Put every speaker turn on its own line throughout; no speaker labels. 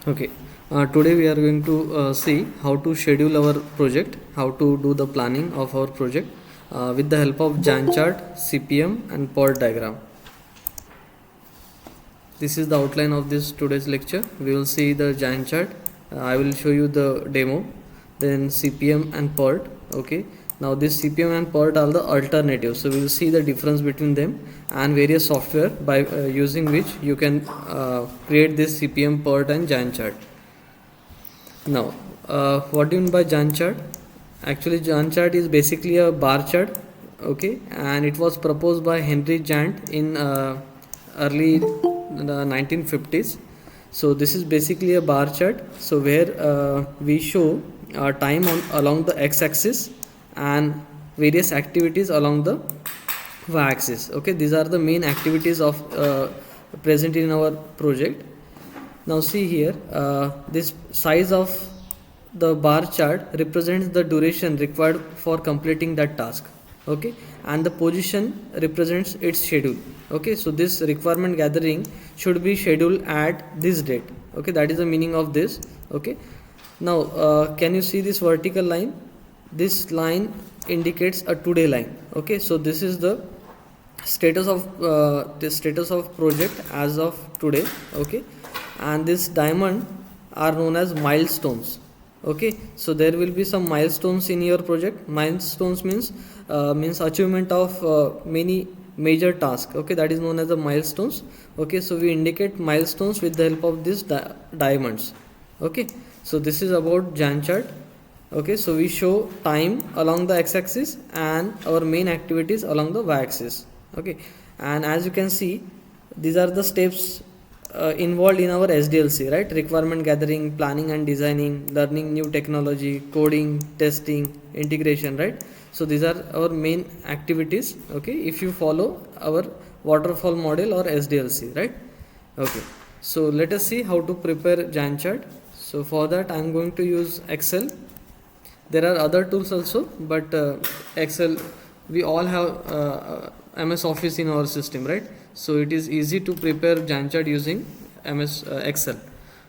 Okay, today we are going to see how to schedule our project, how to do the planning of our project with the help of Gantt chart, CPM, and PERT diagram. This is the outline of this today's lecture. We will see the Gantt chart. I will show you the demo, then CPM and PERT. Okay. Now this CPM and PERT are the alternatives. So we will see the difference between them and various software by using which you can create this CPM, PERT, and Gantt chart. Now, what do you mean by Gantt chart? Actually, Gantt chart is basically a bar chart. Okay, and it was proposed by Henry Gantt in early the 1950s. So this is basically a bar chart. So where we show time along the x-axis and various activities along the y-axis. Okay, these are the main activities of present in our project. Now see here, this size of the bar chart represents the duration required for completing that task. Okay, and the position represents its schedule. Okay, so this requirement gathering should be scheduled at this date. Okay, that is the meaning of this. Okay, now can you see this vertical line? This line indicates a today line. Okay, so this is the status of project as of today. Okay, and this diamond are known as milestones. Okay, so there will be some milestones in your project. Milestones means achievement of many major tasks. Okay, that is known as the milestones. Okay, so we indicate milestones with the help of these diamonds. Okay, so this is about Gantt chart. Okay, so we show time along the x-axis and our main activities along the y-axis. Okay, and as you can see, these are the steps involved in our SDLC, right? Requirement gathering, planning and designing, learning new technology, coding, testing, integration, right? So these are our main activities. Okay, if you follow our waterfall model or SDLC, right? Okay, so let us see how to prepare Gantt chart. So for that I am going to use Excel. There are other tools also, but Excel, we all have MS Office in our system, right? So it is easy to prepare Gantt chart using MS Excel.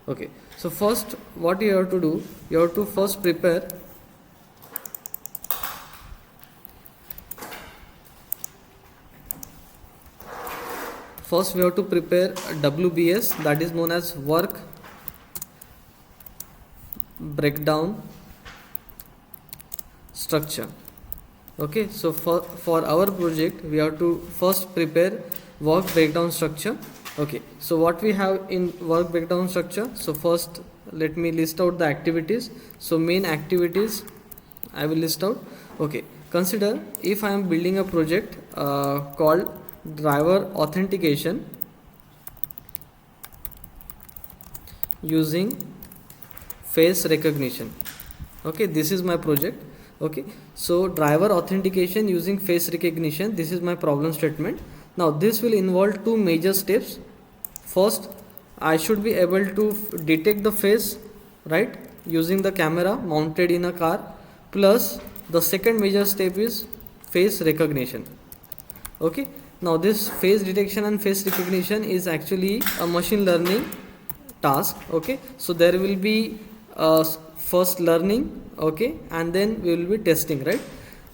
Okay, so first what you have to do, you have to first prepare we have to prepare WBS, that is known as work breakdown structure. Okay, so for our project we have to first prepare work breakdown structure. Okay, so what we have in work breakdown structure, so first let me list out the activities. So main activities I will list out. Okay, consider if I am building a project called driver authentication using face recognition. Okay, this is my project. Okay, so driver authentication using face recognition, this is my problem statement. Now this will involve two major steps. First, I should be able to detect the face, right, using the camera mounted in a car. Plus the second major step is face recognition. Okay, now this face detection and face recognition is actually a machine learning task. Okay, so there will be first learning, okay, and then we will be testing, right?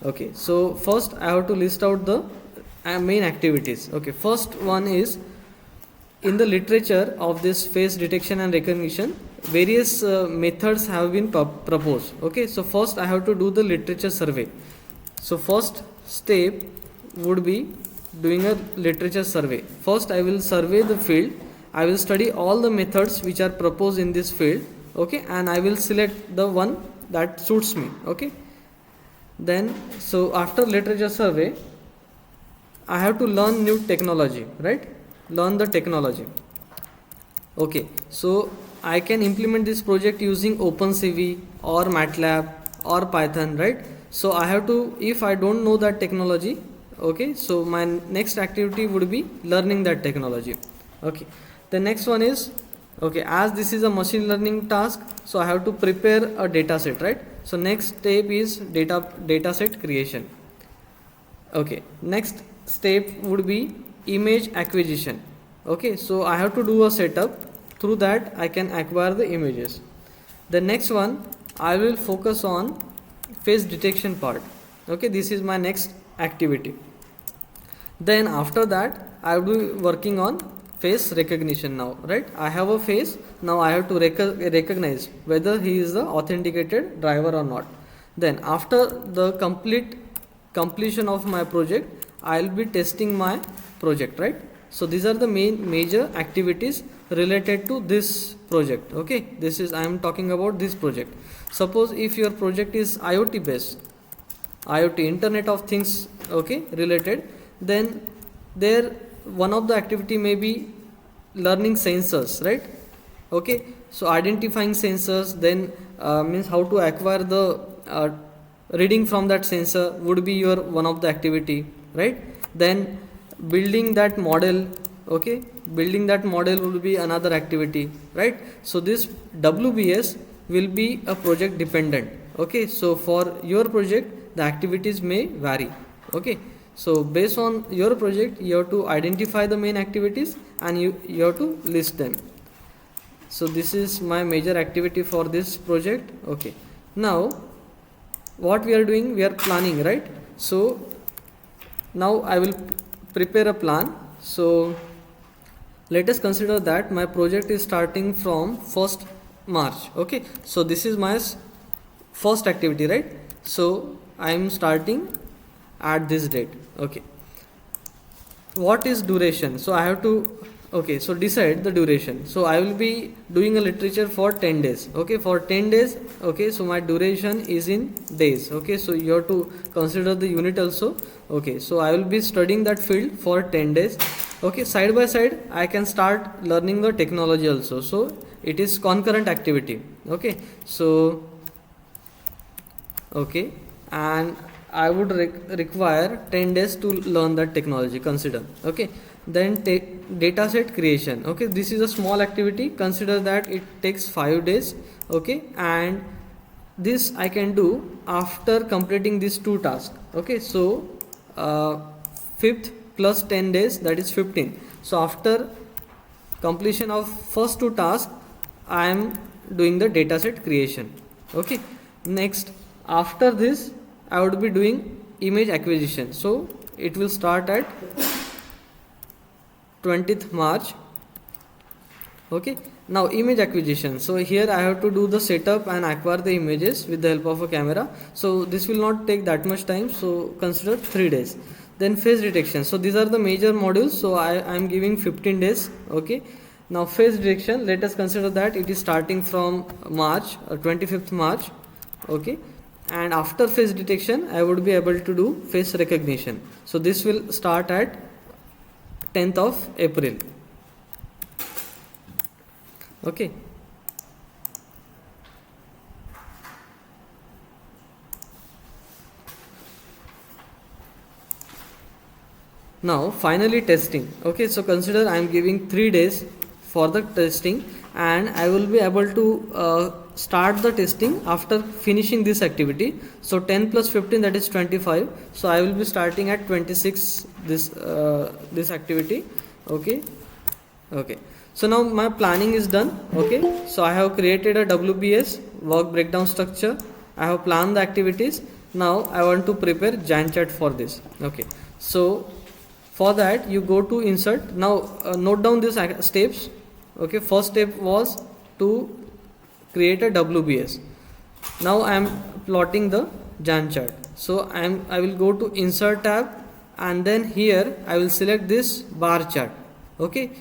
Okay, so first I have to list out the main activities. Okay, first one is, in the literature of this face detection and recognition, various methods have been proposed. Okay, so first I have to do the literature survey. So first step would be doing a literature survey. First I will survey the field. I will study all the methods which are proposed in this field. Okay, and I will select the one that suits me. Okay, then so after literature survey I have to learn new technology, right? Learn the technology. Okay, so I can implement this project using OpenCV or MATLAB or Python, right? So I have to, if I don't know that technology, okay, so my next activity would be learning that technology. Okay, the next one is, okay, as this is a machine learning task, so I have to prepare a data set, right? So next step is data set creation. Okay, next step would be image acquisition. Okay, so I have to do a setup through that I can acquire the images. The next one, I will focus on face detection part. Okay, this is my next activity. Then after that I will be working on face recognition now, right? I have a face, now I have to recognize whether he is the authenticated driver or not. Then after the completion of my project, I will be testing my project, right? So these are the major activities related to this project. Okay, this is, I am talking about this project. Suppose if your project is IoT based, IoT, Internet of Things, okay, related, then there one of the activity may be learning sensors, right? Okay, so identifying sensors, then means how to acquire the reading from that sensor would be your one of the activity, right? Then building that model, okay, building that model will be another activity, right? So this WBS will be a project dependent. Okay, so for your project the activities may vary. Okay, so based on your project you have to identify the main activities and you have to list them. So this is my major activity for this project. Okay, now what we are doing, we are planning, right? So now I will prepare a plan. So let us consider that my project is starting from 1st March. Okay, so this is my first activity, right? So I am starting at this date. Okay, what is duration? So I have to, okay, so decide the duration. So I will be doing a literature for 10 days. Okay, for 10 days. Okay, so my duration is in days. Okay, so you have to consider the unit also. Okay, so I will be studying that field for 10 days. Okay, side by side I can start learning the technology also. So it is concurrent activity. Okay, so okay, and I would require 10 days to learn that technology, consider. Okay, then data set creation. Okay, this is a small activity, consider that it takes 5 days. Okay, and this I can do after completing these 2 tasks. Okay, so 5th plus 10 days, that is 15. So after completion of first 2 tasks I am doing the data set creation. Okay, next after this I would be doing image acquisition. So it will start at 20th March. Okay, now image acquisition. So here I have to do the setup and acquire the images with the help of a camera. So this will not take that much time, so consider 3 days. Then face detection. So these are the major modules, so I am giving 15 days. Okay, now face detection, let us consider that it is starting from March, 25th March. Okay, and after face detection I would be able to do face recognition. So this will start at 10th of April. Okay, now finally testing. Okay, so consider I am giving 3 days for the testing and I will be able to start the testing after finishing this activity. So 10 plus 15, that is 25. So I will be starting at 26 this activity. Okay, okay, so now my planning is done. Okay, so I have created a WBS, work breakdown structure. I have planned the activities. Now I want to prepare Gantt chart for this. Okay, so for that you go to insert. Now note down these steps. Okay, first step was to create a WBS. Now I am plotting the Gantt chart. So I will go to insert tab and then here I will select this bar chart. Okay,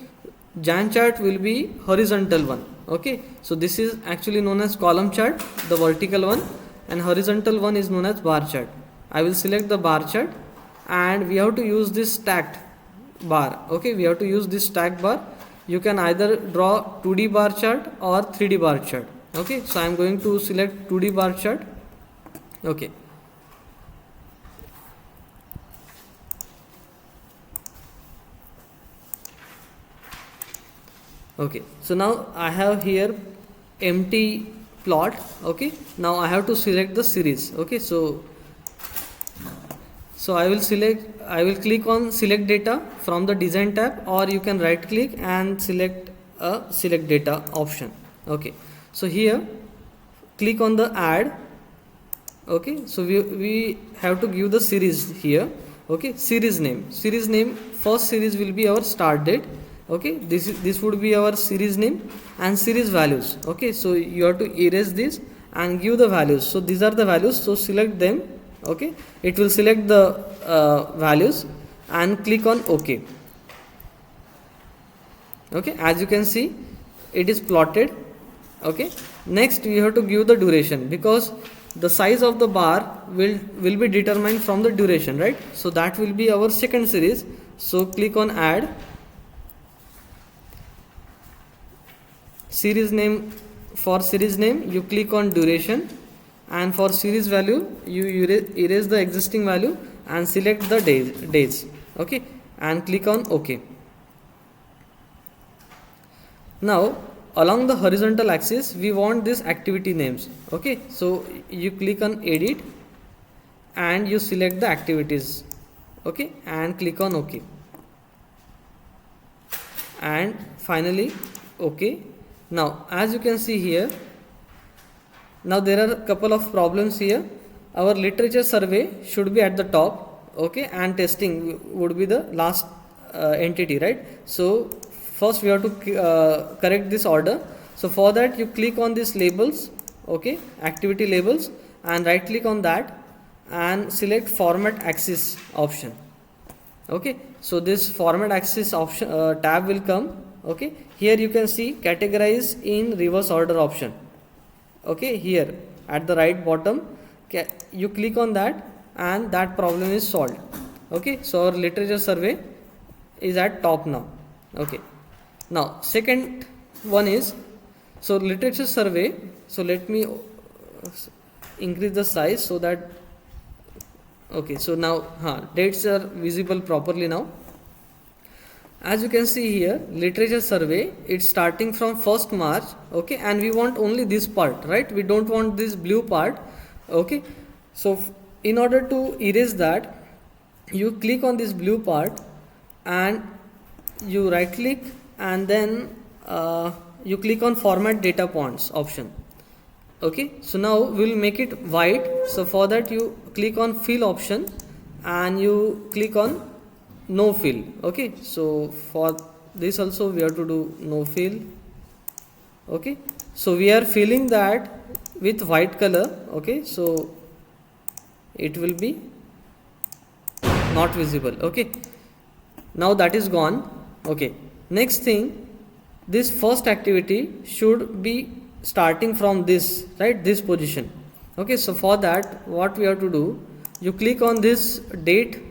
Gantt chart will be horizontal one. Okay, so this is actually known as column chart, the vertical one, and horizontal one is known as bar chart. I will select the bar chart and we have to use this stacked bar. Okay, we have to use this stacked bar. You can either draw 2D bar chart or 3D bar chart. Okay, so I am going to select 2D bar chart. Okay, okay, so now I have here empty plot. Okay, now I have to select the series. Okay, so I will click on select data from the design tab, or you can right click and select a select data option. Okay, so here click on the add. Okay, so we have to give the series here. Okay, series name, first series will be our start date. Okay, this would be our series name and series values. Okay, so you have to erase this and give the values. So these are the values, so select them. Okay, it will select the values and click on OK. Okay, as you can see it is plotted. Okay, next we have to give the duration, because the size of the bar will be determined from the duration, right? So that will be our second series. So click on add. Series name, for series name you click on duration, and for series value you erase the existing value and select the days. Okay, and click on OK. Now along the horizontal axis we want this activity names. Okay, so you click on edit and you select the activities. Okay, and click on OK, and finally OK. Now as you can see here, now there are a couple of problems here. Our literature survey should be at the top. Okay, and testing would be the last entity, right? So first we have to correct this order. So for that you click on these labels. Okay, activity labels, and right click on that and select format axis option. Okay, so this format axis option tab will come. Okay, here you can see categorize in reverse order option. Okay, here at the right bottom you click on that and that problem is solved. Okay, so our literature survey is at top now. Okay, now second one is, so literature survey, so let me increase the size so that, okay, so now dates are visible properly now. As you can see here, literature survey, it's starting from 1st March. Okay, and we want only this part, right? We don't want this blue part. Okay, so in order to erase that, you click on this blue part and you right click, and then you click on format data points option. Okay, so now we'll make it white. So for that you click on fill option and you click on no fill. Okay, so for this also we have to do no fill. Okay, so we are filling that with white color. Okay, so it will be not visible. Okay, now that is gone. Okay, next thing, this first activity should be starting from this, right, this position. Okay, so for that what we have to do, you click on this date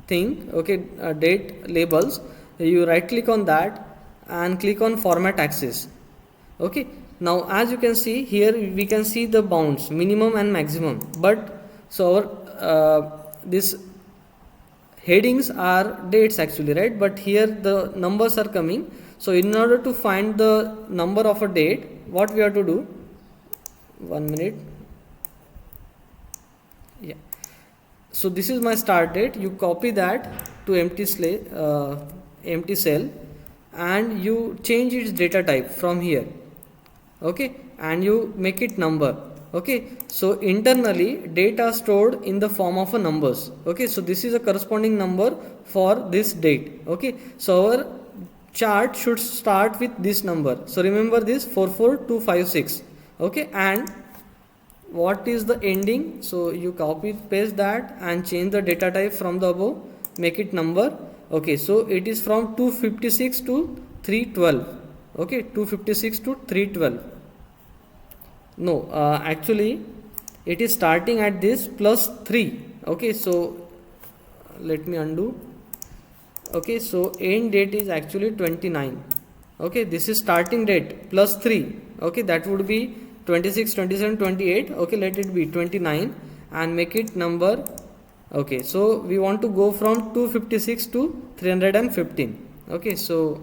thing. Okay, date labels, you right click on that and click on format axis. Okay, now as you can see here, we can see the bounds minimum and maximum, but so our this headings are dates actually, right? But here the numbers are coming. So in order to find the number of a date, what we have to do, 1 minute, yeah, so this is my start date. You copy that to empty cell and you change its data type from here. Okay, and you make it number. Okay, so internally data stored in the form of a numbers. Okay, so this is a corresponding number for this date. Okay, so our chart should start with this number. So remember this 44256. Okay, and what is the ending? So you copy paste that and change the data type from the above, make it number. Okay, so it is from 256 to 312. Okay, 256 to 312. No, actually it is starting at this plus 3. Okay, so let me undo. Okay, so end date is actually 29. Okay, this is starting date plus 3. Okay, that would be 26, 27, 28. Okay, let it be 29 and make it number. Okay, so we want to go from 256 to 315. Okay, so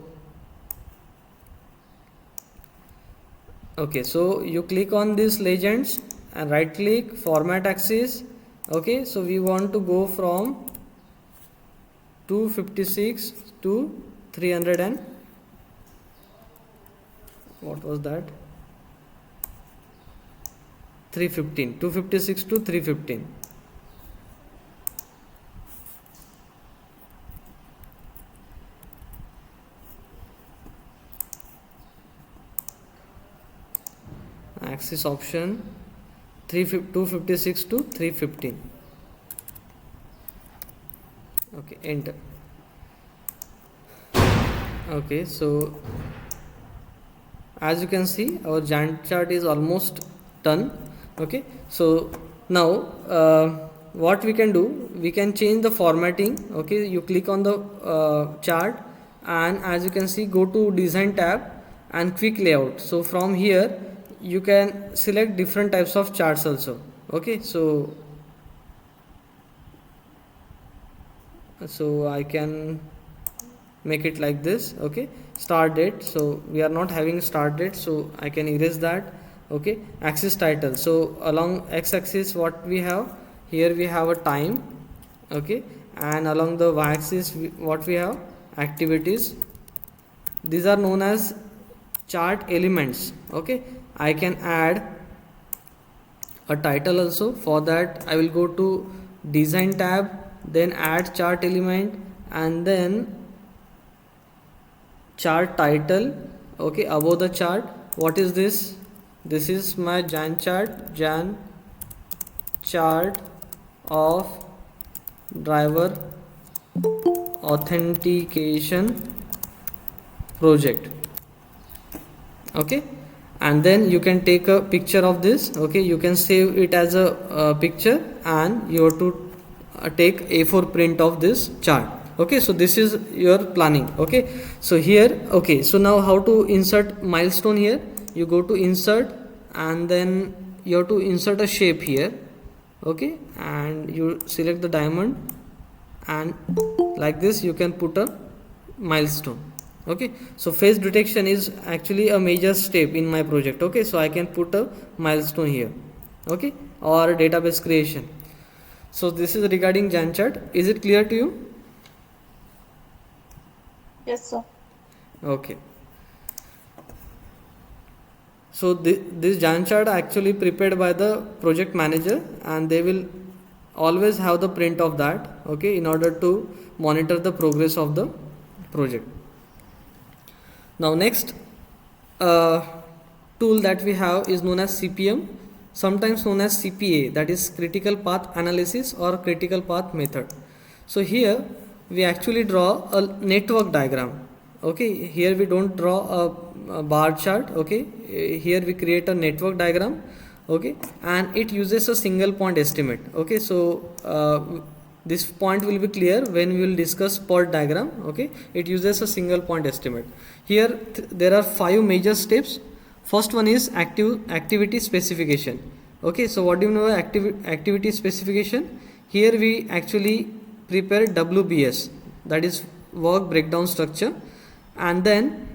okay, so you click on these legends and right click format axis. Okay, so we want to go from 256 to 300 and what was that, 315, 256 to 315. Axis option 256 to 315. Okay, enter. Okay, so as you can see, our Gantt chart is almost done. Okay, so now what we can do, we can change the formatting. Okay, you click on the chart, and as you can see, go to design tab and quick layout. So from here you can select different types of charts also. Okay, so I can make it like this. Okay, start date, so we are not having start date, so I can erase that. Okay, axis title, so along x-axis what we have here, we have a time. Okay, and along the y-axis what we have, activities. These are known as chart elements. Okay, I can add a title also. For that I will go to design tab, then add chart element, and then chart title. Okay, above the chart, what is this? This is my Gantt chart, Gantt chart of driver authentication project. Okay, and then you can take a picture of this. Okay, you can save it as a picture, and you have to take A4 print of this chart. Okay, so this is your planning. Okay, so here, okay, so now how to insert milestone here? You go to insert, and then you have to insert a shape here. Okay, and you select the diamond, and like this you can put a milestone. Okay, so face detection is actually a major step in my project. Okay, so I can put a milestone here. Okay, or database creation. So this is regarding Gantt chart. Is it clear to you?
Yes, sir.
Okay, so this Gantt chart actually prepared by the project manager, and they will always have the print of that. Okay, in order to monitor the progress of the project. Now next tool that we have is known as CPM, sometimes known as CPA, that is critical path analysis or critical path method. So here we actually draw a network diagram. Okay, here we don't draw a bar chart. Okay, here we create a network diagram. Okay, and it uses a single point estimate. Okay, so this point will be clear when we will discuss PERT diagram. Okay, it uses a single point estimate. Here there are 5 major steps. First one is activity specification. Okay, so what do you know activity specification? Here we actually prepare WBS, that is work breakdown structure, and then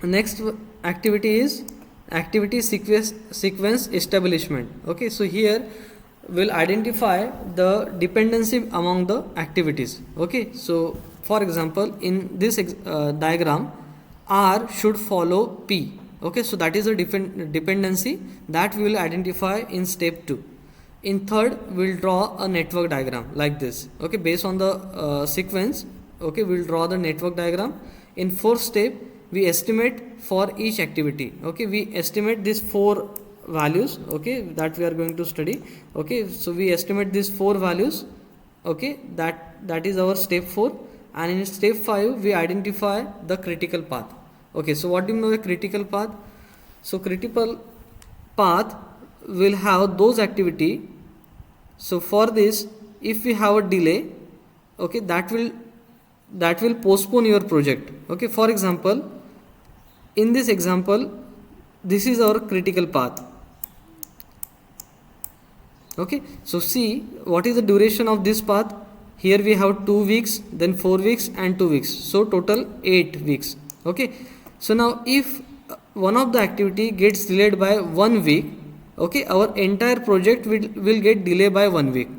next activity is activity sequence establishment. Okay, so here will identify the dependency among the activities. Okay, so for example, in this diagram, R should follow P. Okay, so that is a dependency that we will identify in step 2. In third, we'll draw a network diagram like this. Okay, based on the sequence. Okay, we'll draw the network diagram. In fourth step, we estimate for each activity. Okay, we estimate these 4 values. Okay, that we are going to study. Okay, so we estimate these 4 values. Okay, that is our step 4, and in step 5 we identify the critical path. Okay, so what do you know a critical path? So critical path will have those activity. So for this, if we have a delay, okay, that will postpone your project. Okay, for example, in this example, this is our critical path. Okay, so see what is the duration of this path. Here we have 2 weeks, then 4 weeks and 2 weeks, so total 8 weeks. Okay, so now if one of the activity gets delayed by 1 week, okay, our entire project will get delayed by 1 week,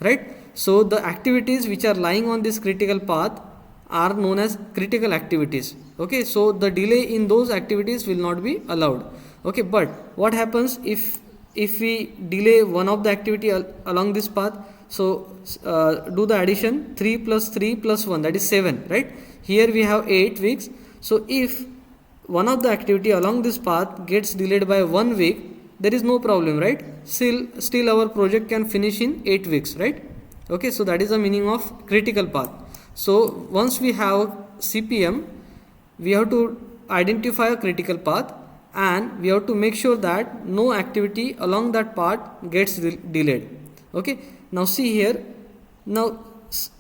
right? So the activities which are lying on this critical path are known as critical activities. Okay, so the delay in those activities will not be allowed. Okay, but what happens if we delay one of the activity along this path? So do the addition, 3 plus 3 plus 1, that is 7, right? Here we have 8 weeks. So if one of the activity along this path gets delayed by 1 week, there is no problem, right? Still our project can finish in 8 weeks, right? Okay, so that is the meaning of critical path. So once we have CPM, we have to identify a critical path, and we have to make sure that no activity along that path gets delayed. Okay, now see here, now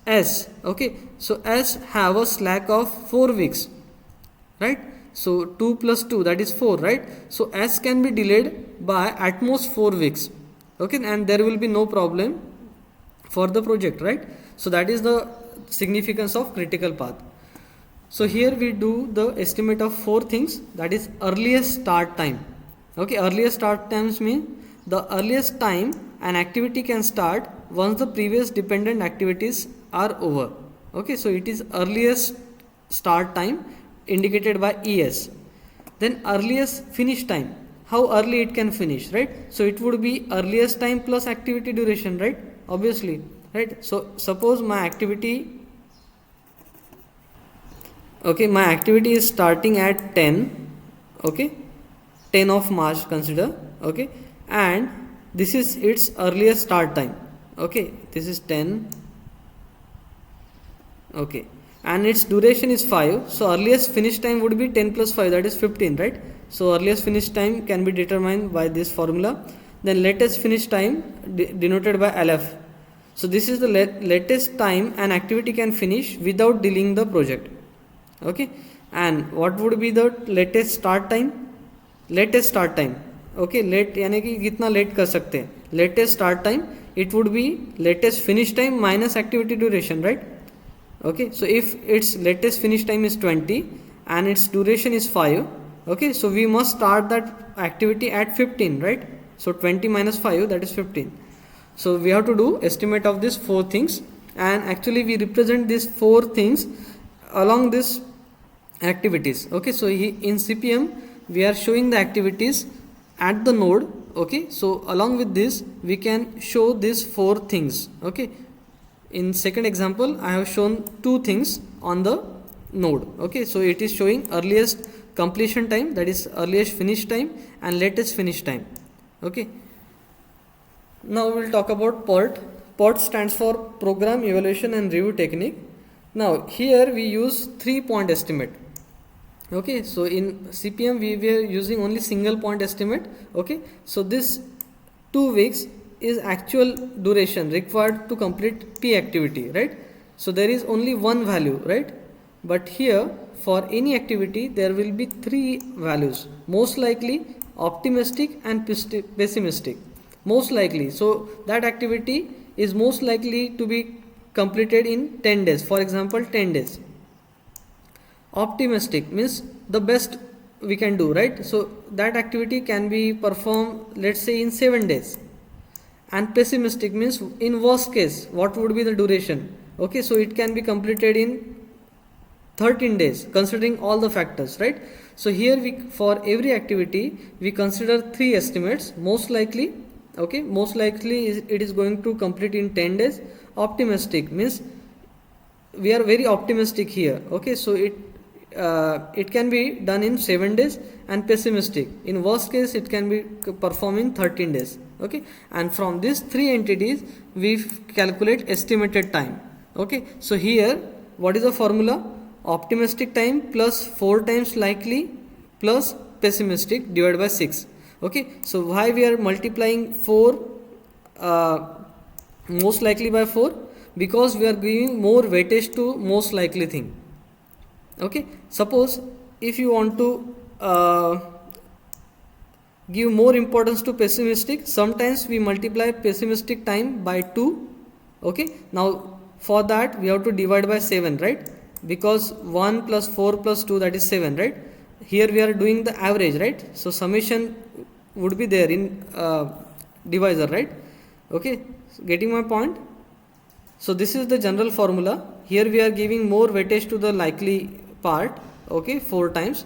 S, okay, so S have a slack of 4 weeks, right? So 2 plus 2, that is 4, right? So S can be delayed by at most 4 weeks, okay, and there will be no problem for the project, right? So that is the significance of critical path. So here we do the estimate of 4 things, that is earliest start time. Okay, earliest start times mean the earliest time an activity can start once the previous dependent activities are over. Okay, so it is earliest start time indicated by ES. Then earliest finish time, how early it can finish, right? So it would be earliest time plus activity duration, right? Obviously, right? So suppose my activity, okay, my activity is starting at 10, okay, 10 of March consider, okay, and this is its earliest start time, okay, this is 10, okay, and its duration is 5. So earliest finish time would be 10 plus 5, that is 15, right? So earliest finish time can be determined by this formula. Then latest finish time denoted by LF. So this is the latest time an activity can finish without delaying the project. Okay, and what would be the latest start time? Latest start time, okay, late यानी कि कितना late कर सकते हैं? Latest start time, it would be latest finish time minus activity duration, right? Okay, so if its latest finish time is 20 and its duration is 5, okay, so we must start that activity at 15, right? So 20 minus 5, that is 15. So we have to do estimate of these 4 things, and actually we represent these 4 things along this activities. Okay, so in CPM we are showing the activities at the node. Okay, so along with this we can show these 4 things. Okay, in second example I have shown 2 things on the node. Okay, so it is showing earliest completion time, that is earliest finish time, and latest finish time. Okay, now we will talk about PERT. PERT stands for Program Evaluation and Review Technique. Now here we use 3-point estimate. Okay, so in CPM we were using only single point estimate. Okay, so this 2 weeks is actual duration required to complete P activity, right? So there is only one value, right? But here for any activity there will be 3 values: most likely, optimistic, and pessimistic. Most likely, so that activity is most likely to be completed in 10 days, for example 10 days. Optimistic means the best we can do, right? So that activity can be performed, let's say, in 7 days. And pessimistic means in worst case what would be the duration. Okay, so it can be completed in 13 days considering all the factors, right? So here we, for every activity we consider 3 estimates: most likely, okay, most likely it is going to complete in 10 days. Optimistic means we are very optimistic here, okay, so it can be done in 7 days. And pessimistic, in worst case it can be performed in 13 days. Okay, and from these 3 entities we calculate estimated time. Okay, so here what is the formula? Optimistic time plus 4 times likely plus pessimistic divided by 6. Okay, so why we are multiplying 4 most likely by 4? Because we are giving more weightage to most likely thing. Okay, suppose if you want to give more importance to pessimistic, sometimes we multiply pessimistic time by 2. Okay, now for that we have to divide by 7, right? Because 1 plus 4 plus 2, that is 7, right? Here we are doing the average, right? So summation would be there in divisor, right? Okay, so getting my point? So this is the general formula. here we are giving more weightage to the likely part, okay, 4 times.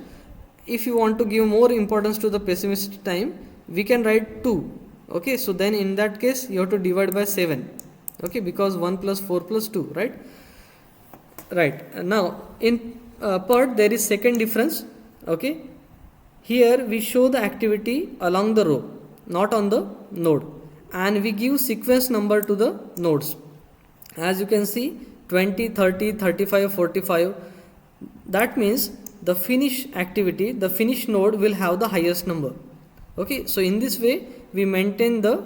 If you want to give more importance to the pessimistic time, we can write 2, okay. So then in that case you have to divide by 7, okay, because 1 plus 4 plus 2, right. Now in PERT there is second difference, okay. Here we show the activity along the row, not on the node, and we give sequence number to the nodes. As you can see, 20, 30, 35, 45. That means the finish activity, the finish node will have the highest number, okay. So in this way we maintain the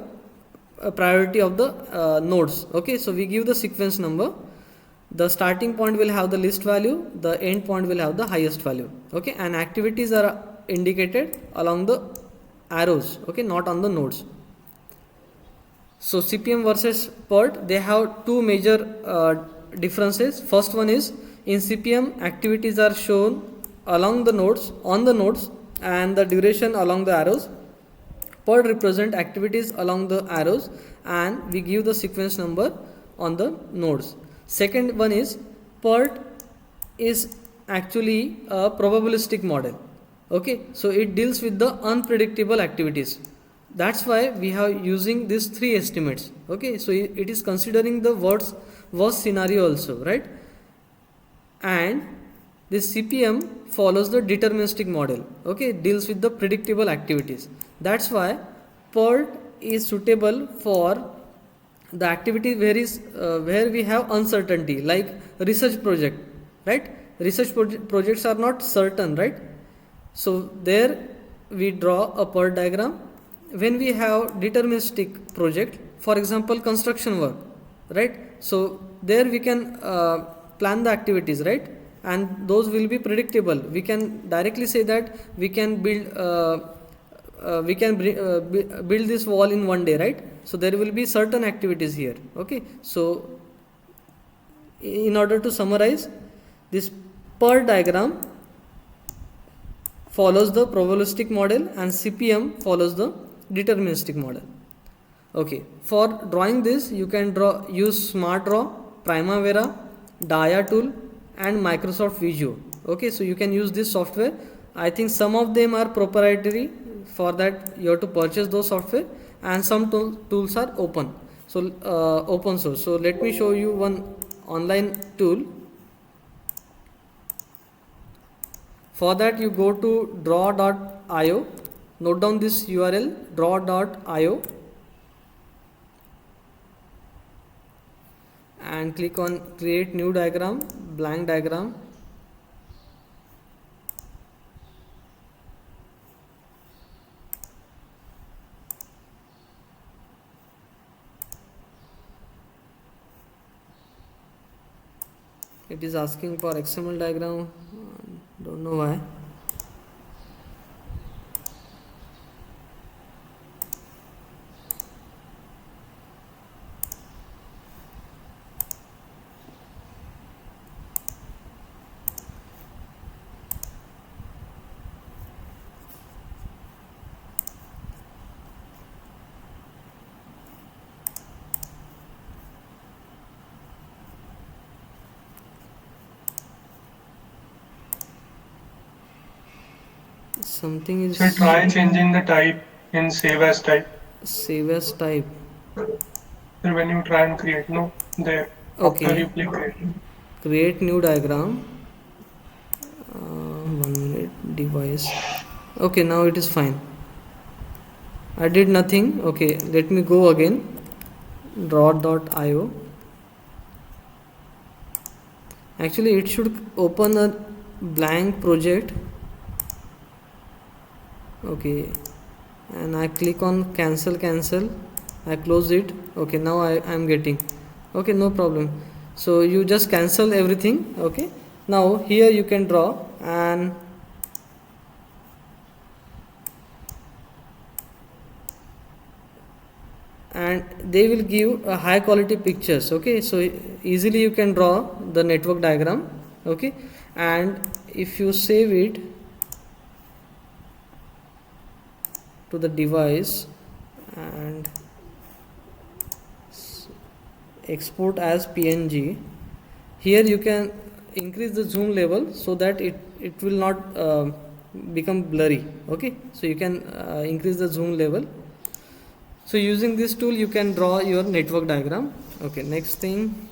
priority of the nodes, okay. So we give the sequence number. The starting point will have the least value, the end point will have the highest value, okay. And activities are indicated along the arrows, okay, not on the nodes. So CPM versus PERT, they have two major differences. First one is, in CPM activities are shown along the nodes, on the nodes, and the duration along the arrows. PERT represent activities along the arrows, and we give the sequence number on the nodes. Second one is, PERT is actually a probabilistic model, okay. So it deals with the unpredictable activities. That's why we have using these 3 estimates, okay. So it is considering the worst scenario also, right. And this CPM follows the deterministic model, okay. It deals with the predictable activities. That's why PERT is suitable for the activity where we have uncertainty, like research project, right. Research projects are not certain, right. So there we draw a PERT diagram. When we have deterministic project, for example construction work, right. So there we can plan the activities, right, and those will be predictable. We can directly say that we can build this wall in 1 day, right. So there will be certain activities here, okay. So in order to summarize, this PERT diagram follows the probabilistic model and CPM follows the deterministic model, okay. For drawing this, you can use SmartDraw, Primavera, Dia tool, and Microsoft Visio, okay. So you can use this software. I think some of them are proprietary. For that you have to purchase those software, and some tools are open, so open source. So let me show you one online tool. For that you go to draw.io, note down this URL, draw.io, and click on create new diagram, blank diagram. It is asking for XML diagram, don't know why. Something is.
So try changing the type in save as type.
Save as type.
So when you try and create, no, there.
Okay.
After you click create.
Create new diagram. 1 minute, device. Okay, now it is fine. I did nothing. Okay, let me go again. Draw.io. Actually, it should open a blank project. Okay, and I click on cancel. I close it. Okay, now I am getting. Okay, no problem. So you just cancel everything. Okay, now here you can draw, and they will give a high quality pictures. Okay, so easily you can draw the network diagram. Okay, and if you save it to the device and export as PNG, here you can increase the zoom level so that it will not become blurry. Okay, so you can increase the zoom level. So using this tool you can draw your network diagram. Okay, next thing.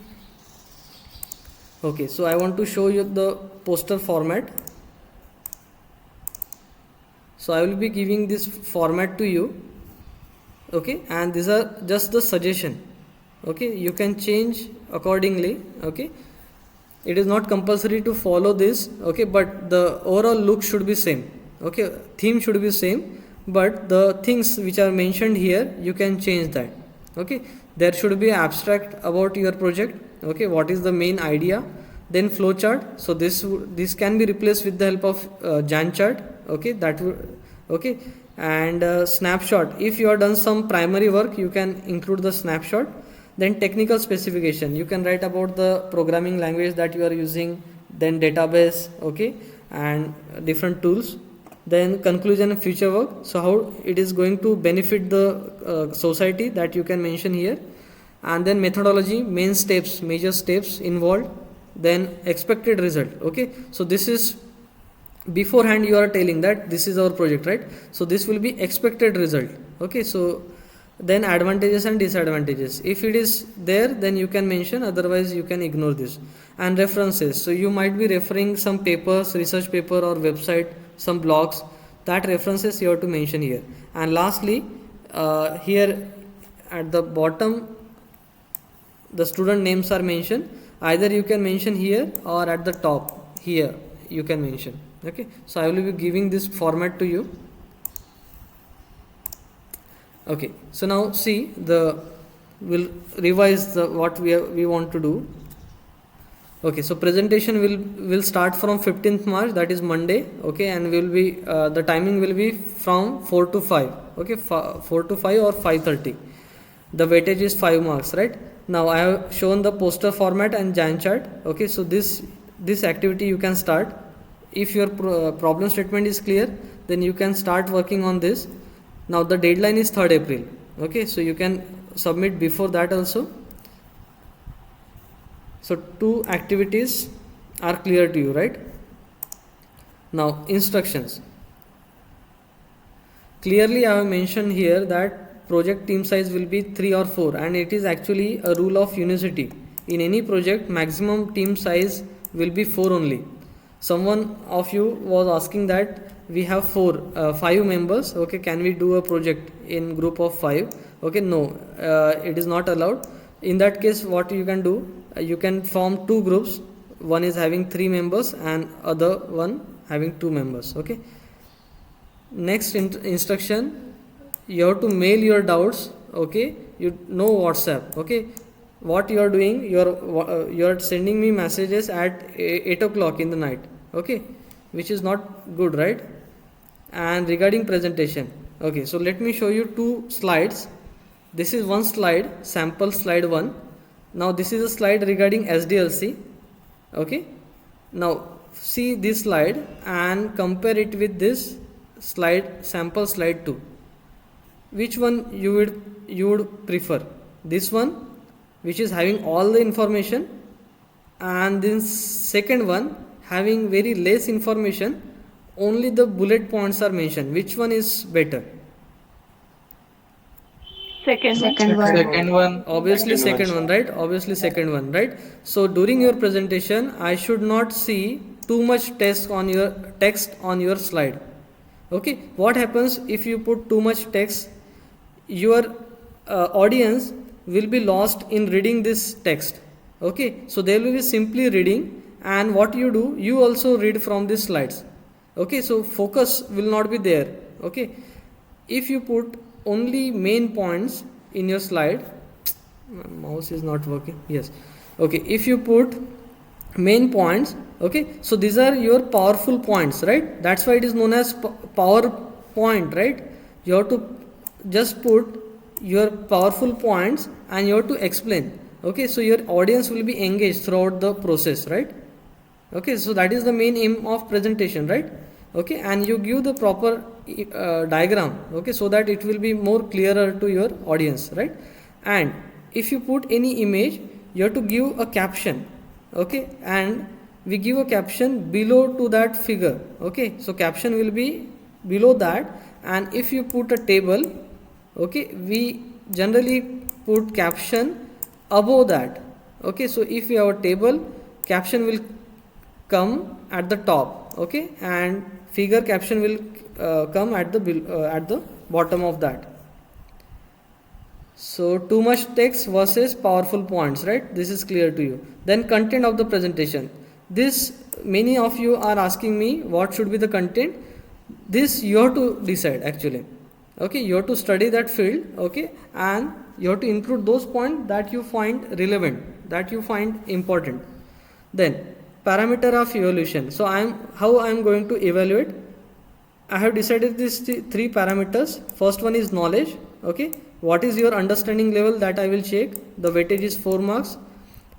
Okay, so I want to show you the poster format. So I will be giving this format to you. Okay, and these are just the suggestion. Okay, you can change accordingly. Okay, it is not compulsory to follow this. Okay, but the overall look should be same. Okay, theme should be same, but the things which are mentioned here you can change that. Okay, there should be abstract about your project. Okay, what is the main idea, then flowchart. So this can be replaced with the help of Gantt chart. Okay, that would, okay, and snapshot. If you have done some primary work, you can include the snapshot. Then technical specification, you can write about the programming language that you are using, then database, okay, and different tools. Then conclusion and future work, so how it is going to benefit the society, that you can mention here. And then methodology, main steps, major steps involved, then expected result. Okay, so this is beforehand you are telling that this is our project, right? So this will be expected result. Okay, so then advantages and disadvantages, if it is there then you can mention, otherwise you can ignore this. And references, so you might be referring some papers, research paper or website, some blogs, that references you have to mention here. And lastly, here at the bottom the student names are mentioned, either you can mention here or at the top here you can mention. Okay, so I will be giving this format to you. Okay, so now see, we'll revise what we want to do. Okay, so presentation will start from 15th March, that is Monday. Okay, and will be the timing will be from 4 to 5. Okay, 4 to 5 or 5:30. The weightage is 5 marks, right? Now I have shown the poster format and Gantt chart. Okay, so this activity you can start. If your problem statement is clear, then you can start working on this. Now the deadline is 3rd April. Okay, so you can submit before that also. So 2 activities are clear to you, right? Now instructions. Clearly I have mentioned here that project team size will be 3 or 4, and it is actually a rule of unicity. In any project, maximum team size will be 4 only. Someone of you was asking that we have 5 members. Okay, can we do a project in group of 5? Okay, no, it is not allowed. In that case, what you can do, you can form 2 groups. One is having 3 members and other one having 2 members. Okay, next instruction, you have to mail your doubts. Okay, you know WhatsApp. Okay, what you are doing, you are sending me messages at 8 o'clock in the night. Okay, which is not good, right? And regarding presentation, okay, so let me show you 2 slides. This is one slide, sample slide 1. Now this is a slide regarding SDLC. Okay, now see this slide and compare it with this slide, sample slide 2. Which one you would prefer? This one, which is having all the information, and then second one having very less information, only the bullet points are mentioned. Which one is better?
Second one.
Second one.
Obviously second one, right? Obviously second one, right? So during your presentation, I should not see too much text on your slide. Okay, what happens if you put too much text? Your audience will be lost in reading this text. Okay, so they will be simply reading, and what you do, you also read from these slides. Okay, so focus will not be there. Okay, if you put only main points in your slide, my mouse is not working. Yes, okay, if you put main points, okay, so these are your powerful points, right? That's why it is known as PowerPoint, right? You have to just put your powerful points and you have to explain. Okay, so your audience will be engaged throughout the process, right? Okay, so that is the main aim of presentation, right? Okay, and you give the proper diagram, okay, so that it will be more clearer to your audience, right? And if you put any image, you have to give a caption. okay, and we give a caption below to that figure, okay. So caption will be below that, and if you put a table, okay, we generally put caption above that, okay. So if you have a table, caption will come at the top, okay, and figure caption will come at the bottom of that. So too much text versus powerful points, right? This is clear to you. Then content of the presentation. This many of you are asking me what should be the content. This you have to decide actually. Okay, you have to study that field, okay, and you have to include those points that you find relevant, that you find important. Then parameter of evaluation. So how I am going to evaluate. I have decided these three parameters. First one is knowledge, okay. What is your understanding level, that I will check. The weightage is 4 marks.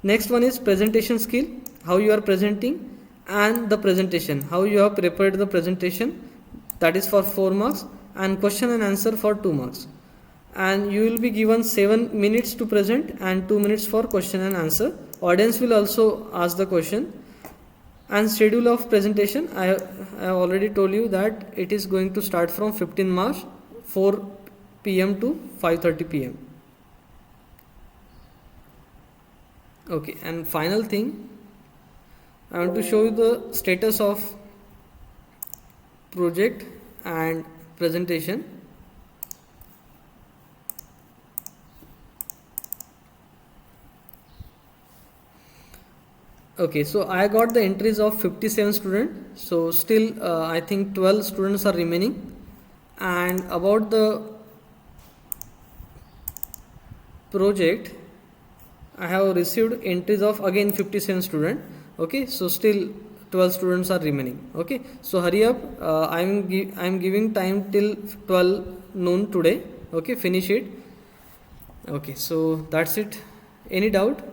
Next one is presentation skill, how you are presenting, and the presentation, how you have prepared the presentation, that is for 4 marks, and question and answer for 2 marks. And you will be given 7 minutes to present and 2 minutes for question and answer. Audience will also ask the question. And schedule of presentation, I have already told you that it is going to start from 15 March 4 p.m. to 5:30 p.m. Okay, and final thing, I want to show you the status of project and presentation. Okay, so I got the entries of 57 students. So still I think 12 students are remaining. And about the project, I have received entries of again 57 students. Okay, so still 12 students are remaining. Okay, so hurry up. I am giving time till 12 noon today. Okay, finish it. Okay, so that's it. Any doubt?